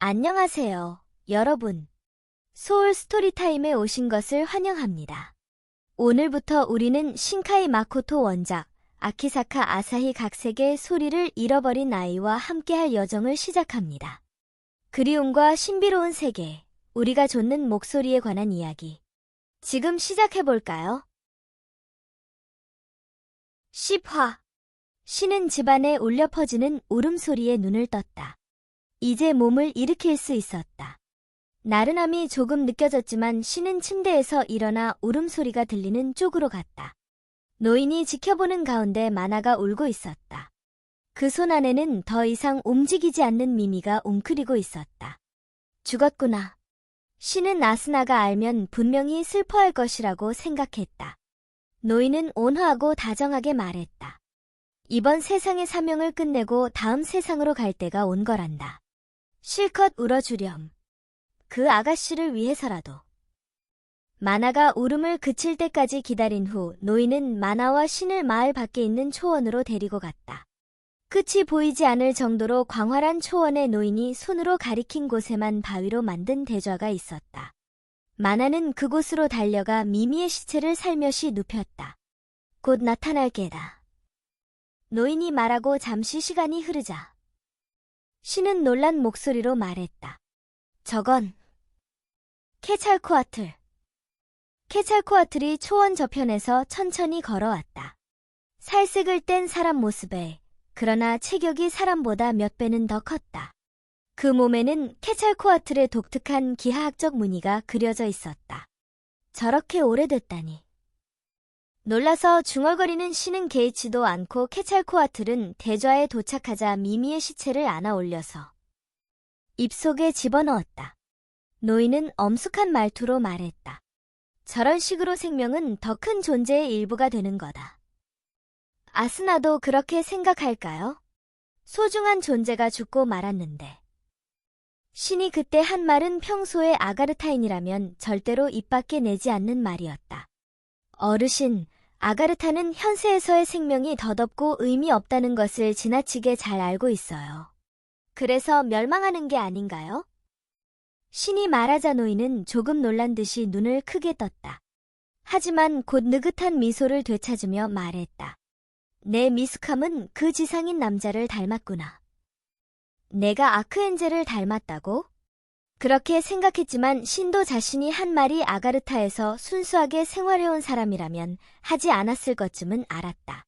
안녕하세요, 여러분. 소울 스토리타임에 오신 것을 환영합니다. 오늘부터 우리는 신카이 마코토 원작, 아키사카 아사히 각색의 소리를 잃어버린 아이와 함께할 여정을 시작합니다. 그리움과 신비로운 세계, 우리가 좇는 목소리에 관한 이야기. 지금 시작해볼까요? 10화. 신은 집안에 울려 퍼지는 울음소리에 눈을 떴다. 이제 몸을 일으킬 수 있었다. 나른함이 조금 느껴졌지만 신은 침대에서 일어나 울음소리가 들리는 쪽으로 갔다. 노인이 지켜보는 가운데 마나가 울고 있었다. 그 손 안에는 더 이상 움직이지 않는 미미가 웅크리고 있었다. 죽었구나. 신은 아스나가 알면 분명히 슬퍼할 것이라고 생각했다. 노인은 온화하고 다정하게 말했다. 이번 세상의 사명을 끝내고 다음 세상으로 갈 때가 온 거란다. 실컷 울어주렴. 그 아가씨를 위해서라도. 마나가 울음을 그칠 때까지 기다린 후 노인은 마나와 신을 마을 밖에 있는 초원으로 데리고 갔다. 끝이 보이지 않을 정도로 광활한 초원에 노인이 손으로 가리킨 곳에만 바위로 만든 대좌가 있었다. 마나는 그곳으로 달려가 미미의 시체를 살며시 눕혔다. 곧 나타날 게다. 노인이 말하고 잠시 시간이 흐르자 신은 놀란 목소리로 말했다. 저건 케찰코아틀. 케찰코아틀이 초원 저편에서 천천히 걸어왔다. 살색을 뗀 사람 모습에 그러나 체격이 사람보다 몇 배는 더 컸다. 그 몸에는 케찰코아틀의 독특한 기하학적 무늬가 그려져 있었다. 저렇게 오래됐다니. 놀라서 중얼거리는 신은 개의치도 않고 케찰코아틀은 대좌에 도착하자 미미의 시체를 안아 올려서 입속에 집어넣었다. 노인은 엄숙한 말투로 말했다. 저런 식으로 생명은 더 큰 존재의 일부가 되는 거다. 아스나도 그렇게 생각할까요? 소중한 존재가 죽고 말았는데. 신이 그때 한 말은 평소의 아가르타인이라면 절대로 입 밖에 내지 않는 말이었다. 어르신, 아가르타는 현세에서의 생명이 더덥고 의미 없다는 것을 지나치게 잘 알고 있어요. 그래서 멸망하는 게 아닌가요? 신이 말하자 노인은 조금 놀란 듯이 눈을 크게 떴다. 하지만 곧 느긋한 미소를 되찾으며 말했다. 내 미숙함은 그 지상인 남자를 닮았구나. 내가 아크엔젤을 닮았다고? 그렇게 생각했지만 신도 자신이 한 말이 아가르타에서 순수하게 생활해온 사람이라면 하지 않았을 것쯤은 알았다.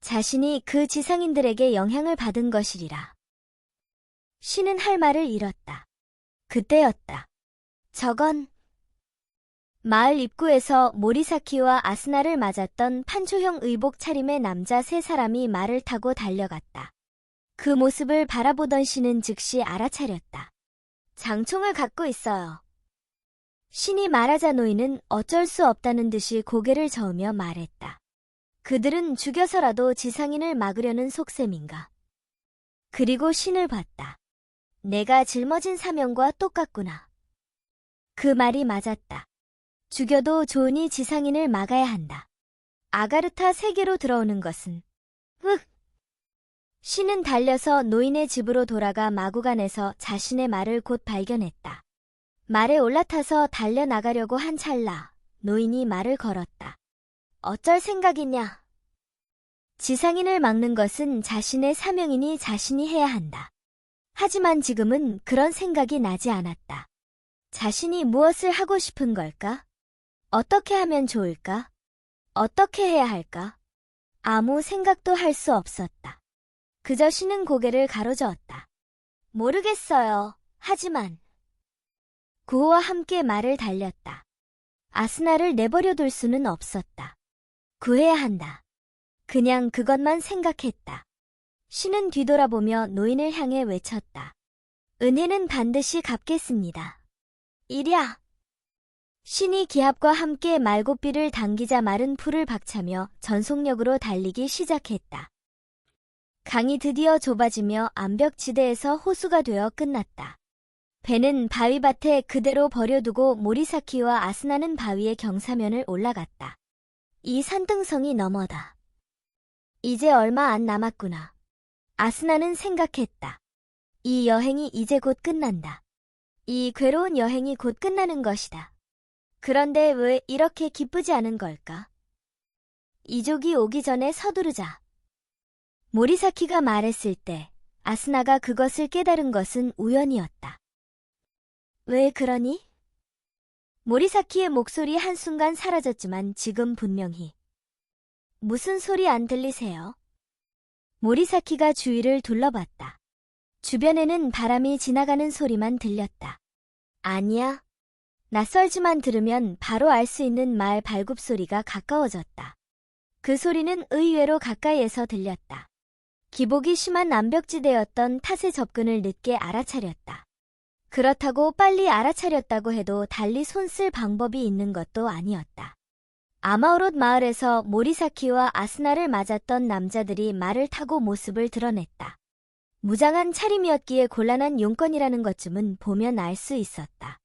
자신이 그 지상인들에게 영향을 받은 것이리라. 신은 할 말을 잃었다. 그때였다. 저건 마을 입구에서 모리사키와 아스나를 맞았던 판초형 의복 차림의 남자 세 사람이 말을 타고 달려갔다. 그 모습을 바라보던 신은 즉시 알아차렸다. 장총을 갖고 있어요. 신이 말하자 노인은 어쩔 수 없다는 듯이 고개를 저으며 말했다. 그들은 죽여서라도 지상인을 막으려는 속셈인가. 그리고 신을 봤다. 내가 짊어진 사명과 똑같구나. 그 말이 맞았다. 죽여도 좋으니 지상인을 막아야 한다. 아가르타 세계로 들어오는 것은 신은 달려서 노인의 집으로 돌아가 마구간에서 자신의 말을 곧 발견했다. 말에 올라타서 달려나가려고 한 찰나 노인이 말을 걸었다. 어쩔 생각이냐? 지상인을 막는 것은 자신의 사명이니 자신이 해야 한다. 하지만 지금은 그런 생각이 나지 않았다. 자신이 무엇을 하고 싶은 걸까? 어떻게 하면 좋을까? 어떻게 해야 할까? 아무 생각도 할 수 없었다. 그저 신은 고개를 가로저었다. 모르겠어요. 하지만 구호와 함께 말을 달렸다. 아스나를 내버려둘 수는 없었다. 구해야 한다. 그냥 그것만 생각했다. 신은 뒤돌아보며 노인을 향해 외쳤다. 은혜는 반드시 갚겠습니다. 이랴. 신이 기합과 함께 말고삐를 당기자 마른 풀을 박차며 전속력으로 달리기 시작했다. 강이 드디어 좁아지며 암벽지대에서 호수가 되어 끝났다. 배는 바위밭에 그대로 버려두고 모리사키와 아스나는 바위의 경사면을 올라갔다. 이 산등성이 너머다. 이제 얼마 안 남았구나. 아스나는 생각했다. 이 여행이 이제 곧 끝난다. 이 괴로운 여행이 곧 끝나는 것이다. 그런데 왜 이렇게 기쁘지 않은 걸까? 이족이 오기 전에 서두르자. 모리사키가 말했을 때 아스나가 그것을 깨달은 것은 우연이었다. 왜 그러니? 모리사키의 목소리 한순간 사라졌지만 지금 분명히. 무슨 소리 안 들리세요? 모리사키가 주위를 둘러봤다. 주변에는 바람이 지나가는 소리만 들렸다. 아니야. 낯설지만 들으면 바로 알 수 있는 말 발굽소리가 가까워졌다. 그 소리는 의외로 가까이에서 들렸다. 기복이 심한 암벽지대였던 탓에 접근을 늦게 알아차렸다. 그렇다고 빨리 알아차렸다고 해도 달리 손 쓸 방법이 있는 것도 아니었다. 아마오롯 마을에서 모리사키와 아스나를 맞았던 남자들이 말을 타고 모습을 드러냈다. 무장한 차림이었기에 곤란한 용건이라는 것쯤은 보면 알 수 있었다.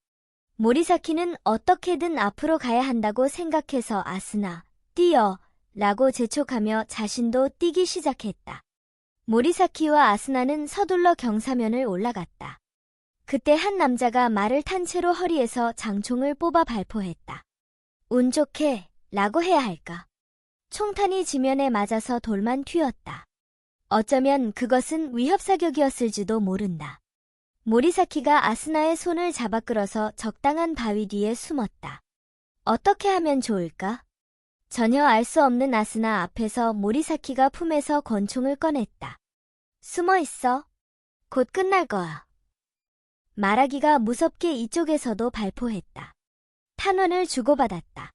모리사키는 어떻게든 앞으로 가야 한다고 생각해서 아스나, 뛰어! 라고 재촉하며 자신도 뛰기 시작했다. 모리사키와 아스나는 서둘러 경사면을 올라갔다. 그때 한 남자가 말을 탄 채로 허리에서 장총을 뽑아 발포했다. 운 좋게 라고 해야 할까. 총탄이 지면에 맞아서 돌만 튀었다. 어쩌면 그것은 위협사격이었을지도 모른다. 모리사키가 아스나의 손을 잡아 끌어서 적당한 바위 뒤에 숨었다. 어떻게 하면 좋을까? 전혀 알 수 없는 아스나 앞에서 모리사키가 품에서 권총을 꺼냈다. 숨어 있어. 곧 끝날 거야. 말하기가 무섭게 이쪽에서도 발포했다. 탄원을 주고받았다.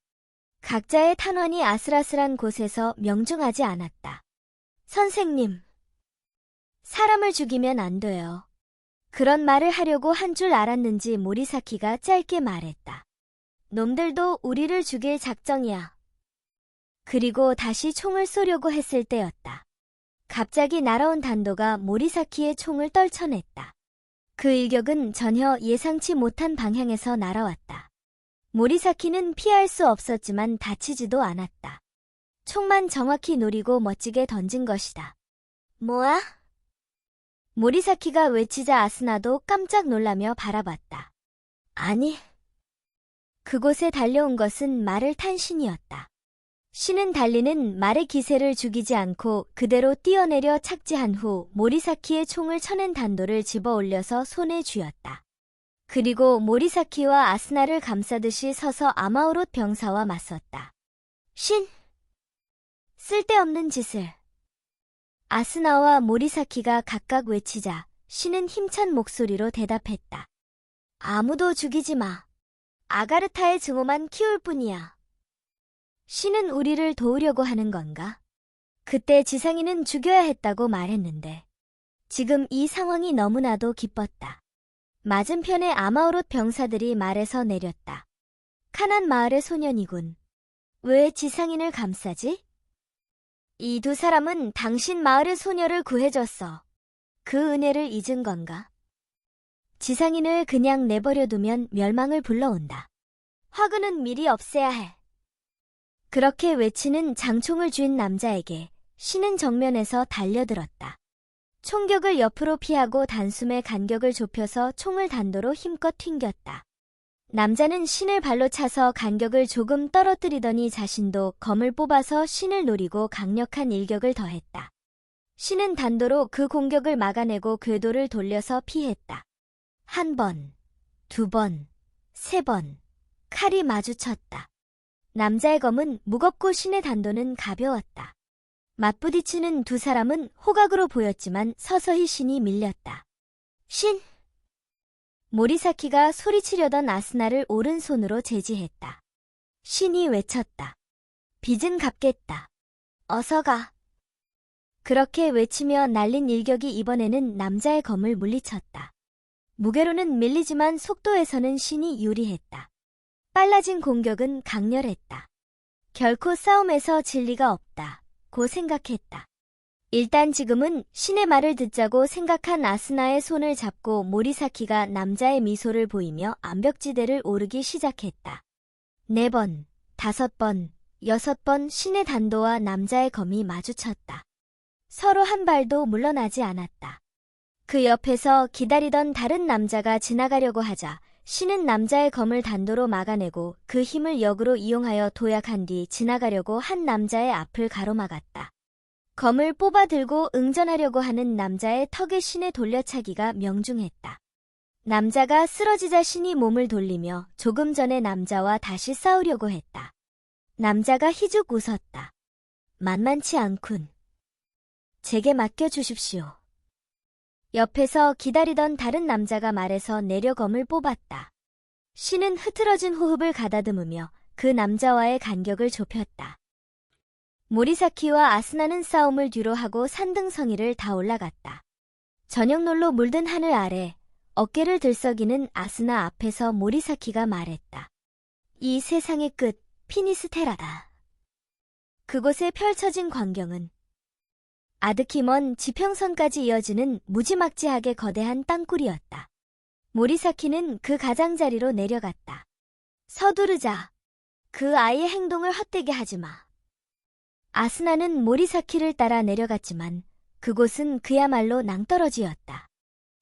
각자의 탄원이 아슬아슬한 곳에서 명중하지 않았다. 선생님, 사람을 죽이면 안 돼요. 그런 말을 하려고 한 줄 알았는지 모리사키가 짧게 말했다. 놈들도 우리를 죽일 작정이야. 그리고 다시 총을 쏘려고 했을 때였다. 갑자기 날아온 단도가 모리사키의 총을 떨쳐냈다. 그 일격은 전혀 예상치 못한 방향에서 날아왔다. 모리사키는 피할 수 없었지만 다치지도 않았다. 총만 정확히 노리고 멋지게 던진 것이다. 뭐야? 모리사키가 외치자 아스나도 깜짝 놀라며 바라봤다. 아니. 그곳에 달려온 것은 말을 탄 신이었다. 신은 달리는 말의 기세를 죽이지 않고 그대로 뛰어내려 착지한 후 모리사키의 총을 쳐낸 단도를 집어 올려서 손에 쥐었다. 그리고 모리사키와 아스나를 감싸듯이 서서 아마오롯 병사와 맞섰다. 신! 쓸데없는 짓을. 아스나와 모리사키가 각각 외치자 신은 힘찬 목소리로 대답했다. 아무도 죽이지 마. 아가르타의 증오만 키울 뿐이야. 신은 우리를 도우려고 하는 건가? 그때 지상인은 죽여야 했다고 말했는데 지금 이 상황이 너무나도 기뻤다. 맞은편에 아마오롯 병사들이 말에서 내렸다. 카난 마을의 소년이군. 왜 지상인을 감싸지? 이 두 사람은 당신 마을의 소녀를 구해줬어. 그 은혜를 잊은 건가? 지상인을 그냥 내버려두면 멸망을 불러온다. 화근은 미리 없애야 해. 그렇게 외치는 장총을 쥔 남자에게 신은 정면에서 달려들었다. 총격을 옆으로 피하고 단숨에 간격을 좁혀서 총을 단도로 힘껏 튕겼다. 남자는 신을 발로 차서 간격을 조금 떨어뜨리더니 자신도 검을 뽑아서 신을 노리고 강력한 일격을 더했다. 신은 단도로 그 공격을 막아내고 궤도를 돌려서 피했다. 한 번, 두 번, 세 번, 칼이 마주쳤다. 남자의 검은 무겁고 신의 단도는 가벼웠다. 맞부딪히는 두 사람은 호각으로 보였지만 서서히 신이 밀렸다. 신! 모리사키가 소리치려던 아스나를 오른손으로 제지했다. 신이 외쳤다. 빚은 갚겠다. 어서 가. 그렇게 외치며 날린 일격이 이번에는 남자의 검을 물리쳤다. 무게로는 밀리지만 속도에서는 신이 유리했다. 빨라진 공격은 강렬했다. 결코 싸움에서 진리가 없다. 고 생각했다. 일단 지금은 신의 말을 듣자고 생각한 아스나의 손을 잡고 모리사키가 남자의 미소를 보이며 암벽지대를 오르기 시작했다. 4번, 5번, 6번 신의 단도와 남자의 검이 마주쳤다. 서로 한 발도 물러나지 않았다. 그 옆에서 기다리던 다른 남자가 지나가려고 하자 신은 남자의 검을 단도로 막아내고 그 힘을 역으로 이용하여 도약한 뒤 지나가려고 한 남자의 앞을 가로막았다. 검을 뽑아 들고 응전하려고 하는 남자의 턱에 신의 돌려차기가 명중했다. 남자가 쓰러지자 신이 몸을 돌리며 조금 전에 남자와 다시 싸우려고 했다. 남자가 희죽 웃었다. 만만치 않군. 제게 맡겨주십시오. 옆에서 기다리던 다른 남자가 말해서 내려 검을 뽑았다. 신은 흐트러진 호흡을 가다듬으며 그 남자와의 간격을 좁혔다. 모리사키와 아스나는 싸움을 뒤로 하고 산등성이를 다 올라갔다. 저녁놀로 물든 하늘 아래 어깨를 들썩이는 아스나 앞에서 모리사키가 말했다. 이 세상의 끝, 피니스테라다. 그곳에 펼쳐진 광경은 아득히 먼 지평선까지 이어지는 무지막지하게 거대한 땅굴이었다. 모리사키는 그 가장자리로 내려갔다. 서두르자. 그 아이의 행동을 헛되게 하지 마. 아스나는 모리사키를 따라 내려갔지만 그곳은 그야말로 낭떠러지였다.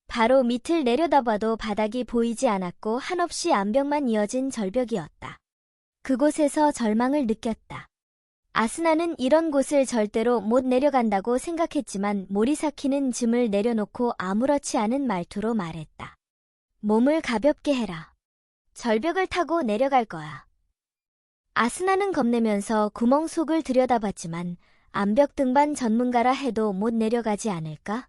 바로 밑을 내려다봐도 바닥이 보이지 않았고 한없이 암벽만 이어진 절벽이었다. 그곳에서 절망을 느꼈다. 아스나는 이런 곳을 절대로 못 내려간다고 생각했지만 모리사키는 짐을 내려놓고 아무렇지 않은 말투로 말했다. 몸을 가볍게 해라. 절벽을 타고 내려갈 거야. 아스나는 겁내면서 구멍 속을 들여다봤지만 암벽 등반 전문가라 해도 못 내려가지 않을까?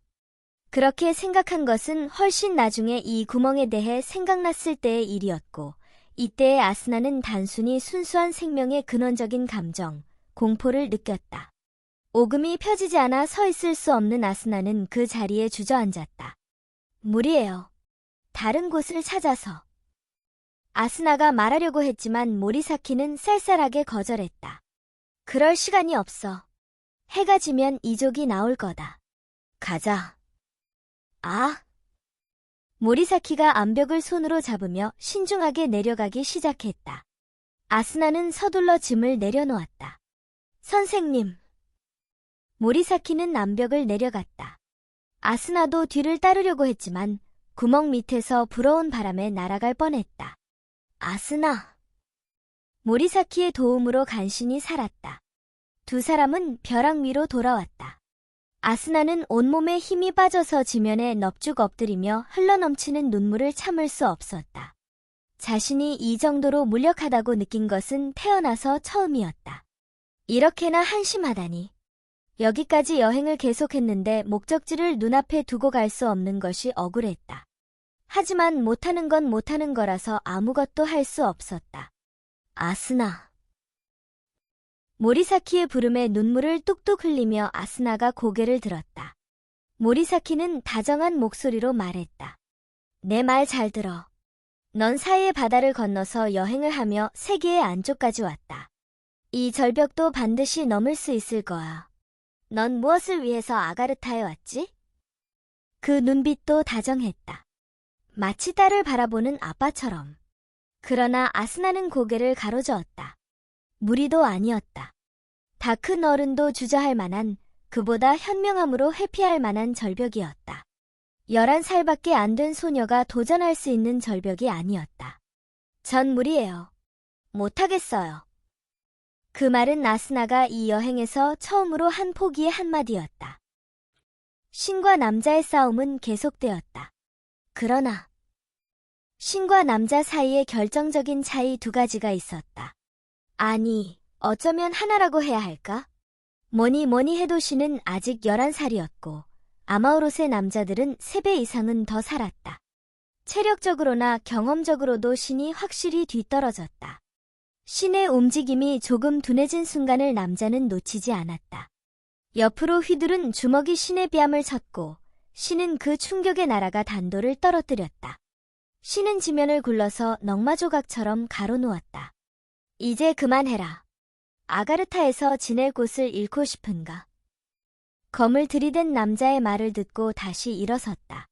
그렇게 생각한 것은 훨씬 나중에 이 구멍에 대해 생각났을 때의 일이었고 이때의 아스나는 단순히 순수한 생명의 근원적인 감정, 공포를 느꼈다. 오금이 펴지지 않아 서 있을 수 없는 아스나는 그 자리에 주저앉았다. 무리예요. 다른 곳을 찾아서. 아스나가 말하려고 했지만 모리사키는 쌀쌀하게 거절했다. 그럴 시간이 없어. 해가 지면 이족이 나올 거다. 가자. 아. 모리사키가 암벽을 손으로 잡으며 신중하게 내려가기 시작했다. 아스나는 서둘러 짐을 내려놓았다. 선생님. 모리사키는 암벽을 내려갔다. 아스나도 뒤를 따르려고 했지만 구멍 밑에서 불어온 바람에 날아갈 뻔했다. 아스나. 모리사키의 도움으로 간신히 살았다. 두 사람은 벼랑 위로 돌아왔다. 아스나는 온몸에 힘이 빠져서 지면에 넙죽 엎드리며 흘러넘치는 눈물을 참을 수 없었다. 자신이 이 정도로 무력하다고 느낀 것은 태어나서 처음이었다. 이렇게나 한심하다니. 여기까지 여행을 계속했는데 목적지를 눈앞에 두고 갈 수 없는 것이 억울했다. 하지만 못하는 건 못하는 거라서 아무것도 할 수 없었다. 아스나. 모리사키의 부름에 눈물을 뚝뚝 흘리며 아스나가 고개를 들었다. 모리사키는 다정한 목소리로 말했다. 내 말 잘 들어. 넌 사이의 바다를 건너서 여행을 하며 세계의 안쪽까지 왔다. 이 절벽도 반드시 넘을 수 있을 거야. 넌 무엇을 위해서 아가르타에 왔지? 그 눈빛도 다정했다. 마치 딸을 바라보는 아빠처럼. 그러나 아스나는 고개를 가로저었다. 무리도 아니었다. 다 큰 어른도 주저할 만한, 그보다 현명함으로 회피할 만한 절벽이었다. 11살밖에 안 된 소녀가 도전할 수 있는 절벽이 아니었다. 전 무리예요. 못하겠어요. 그 말은 아스나가 이 여행에서 처음으로 한 포기의 한마디였다. 신과 남자의 싸움은 계속되었다. 그러나 신과 남자 사이에 결정적인 차이 두 가지가 있었다. 아니, 어쩌면 하나라고 해야 할까? 뭐니 해도 신은 아직 11살이었고 아마우롯의 남자들은 3배 이상은 더 살았다. 체력적으로나 경험적으로도 신이 확실히 뒤떨어졌다. 신의 움직임이 조금 둔해진 순간을 남자는 놓치지 않았다. 옆으로 휘두른 주먹이 신의 뺨을 쳤고 신은 그 충격에 날아가 단도를 떨어뜨렸다. 신은 지면을 굴러서 넝마조각처럼 가로누웠다. 이제 그만해라. 아가르타에서 지낼 곳을 잃고 싶은가? 검을 들이댄 남자의 말을 듣고 다시 일어섰다.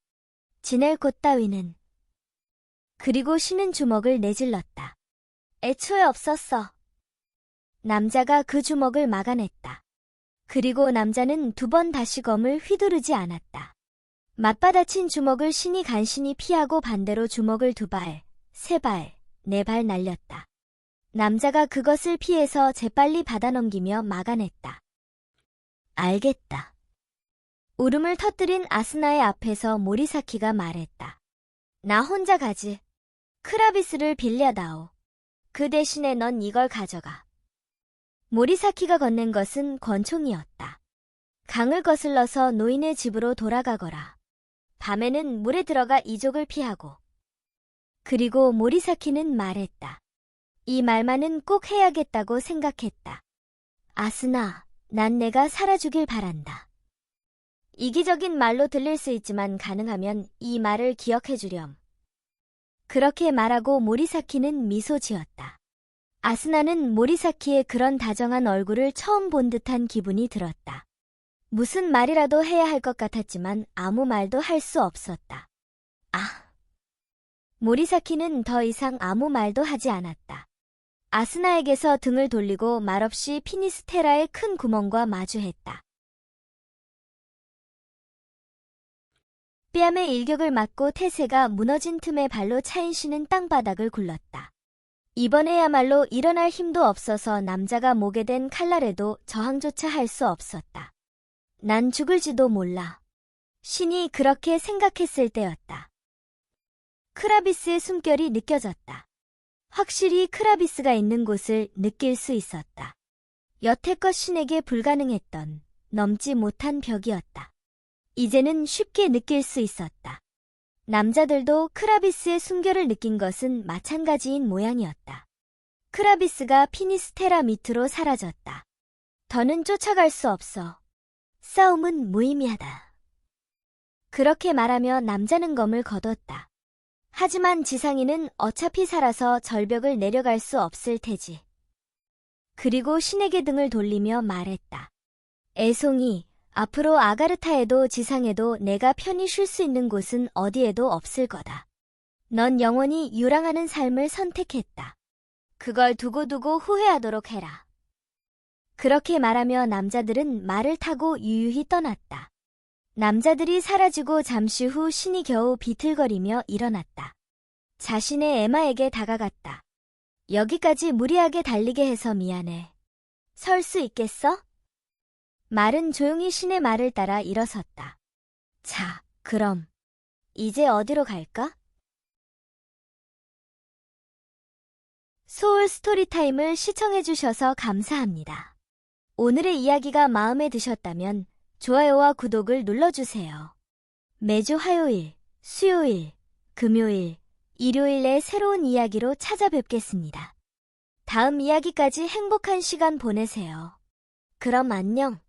지낼 곳 따위는. 그리고 신은 주먹을 내질렀다. 애초에 없었어. 남자가 그 주먹을 막아냈다. 그리고 남자는 2번 다시 검을 휘두르지 않았다. 맞받아친 주먹을 신이 간신히 피하고 반대로 주먹을 2발, 3발, 4발 날렸다. 남자가 그것을 피해서 재빨리 받아넘기며 막아냈다. 알겠다. 울음을 터뜨린 아스나의 앞에서 모리사키가 말했다. 나 혼자 가지. 크라비스를 빌려다오. 그 대신에 넌 이걸 가져가. 모리사키가 건넨 것은 권총이었다. 강을 거슬러서 노인의 집으로 돌아가거라. 밤에는 물에 들어가 이족을 피하고. 그리고 모리사키는 말했다. 이 말만은 꼭 해야겠다고 생각했다. 아스나, 난 내가 살아주길 바란다. 이기적인 말로 들릴 수 있지만 가능하면 이 말을 기억해주렴. 그렇게 말하고 모리사키는 미소 지었다. 아스나는 모리사키의 그런 다정한 얼굴을 처음 본 듯한 기분이 들었다. 무슨 말이라도 해야 할 것 같았지만 아무 말도 할 수 없었다. 모리사키는 더 이상 아무 말도 하지 않았다. 아스나에게서 등을 돌리고 말없이 피니스테라의 큰 구멍과 마주했다. 뺨에 일격을 맞고 태세가 무너진 틈에 발로 차인씨는 땅바닥을 굴렀다. 이번에야말로 일어날 힘도 없어서 남자가 목에 댄 칼날에도 저항조차 할 수 없었다. 난 죽을지도 몰라. 신이 그렇게 생각했을 때였다. 크라비스의 숨결이 느껴졌다. 확실히 크라비스가 있는 곳을 느낄 수 있었다. 여태껏 신에게 불가능했던 넘지 못한 벽이었다. 이제는 쉽게 느낄 수 있었다. 남자들도 크라비스의 숨결을 느낀 것은 마찬가지인 모양이었다. 크라비스가 피니스테라 밑으로 사라졌다. 더는 쫓아갈 수 없어. 싸움은 무의미하다. 그렇게 말하며 남자는 검을 거뒀다. 하지만 지상이는 어차피 살아서 절벽을 내려갈 수 없을 테지. 그리고 신에게 등을 돌리며 말했다. 애송이, 앞으로 아가르타에도 지상에도 내가 편히 쉴 수 있는 곳은 어디에도 없을 거다. 넌 영원히 유랑하는 삶을 선택했다. 그걸 두고두고 후회하도록 해라. 그렇게 말하며 남자들은 말을 타고 유유히 떠났다. 남자들이 사라지고 잠시 후 신이 겨우 비틀거리며 일어났다. 자신의 에마에게 다가갔다. 여기까지 무리하게 달리게 해서 미안해. 설 수 있겠어? 말은 조용히 신의 말을 따라 일어섰다. 자, 그럼 이제 어디로 갈까? 소울 스토리타임을 시청해주셔서 감사합니다. 오늘의 이야기가 마음에 드셨다면 좋아요와 구독을 눌러주세요. 매주 화요일, 수요일, 금요일, 일요일에 새로운 이야기로 찾아뵙겠습니다. 다음 이야기까지 행복한 시간 보내세요. 그럼 안녕.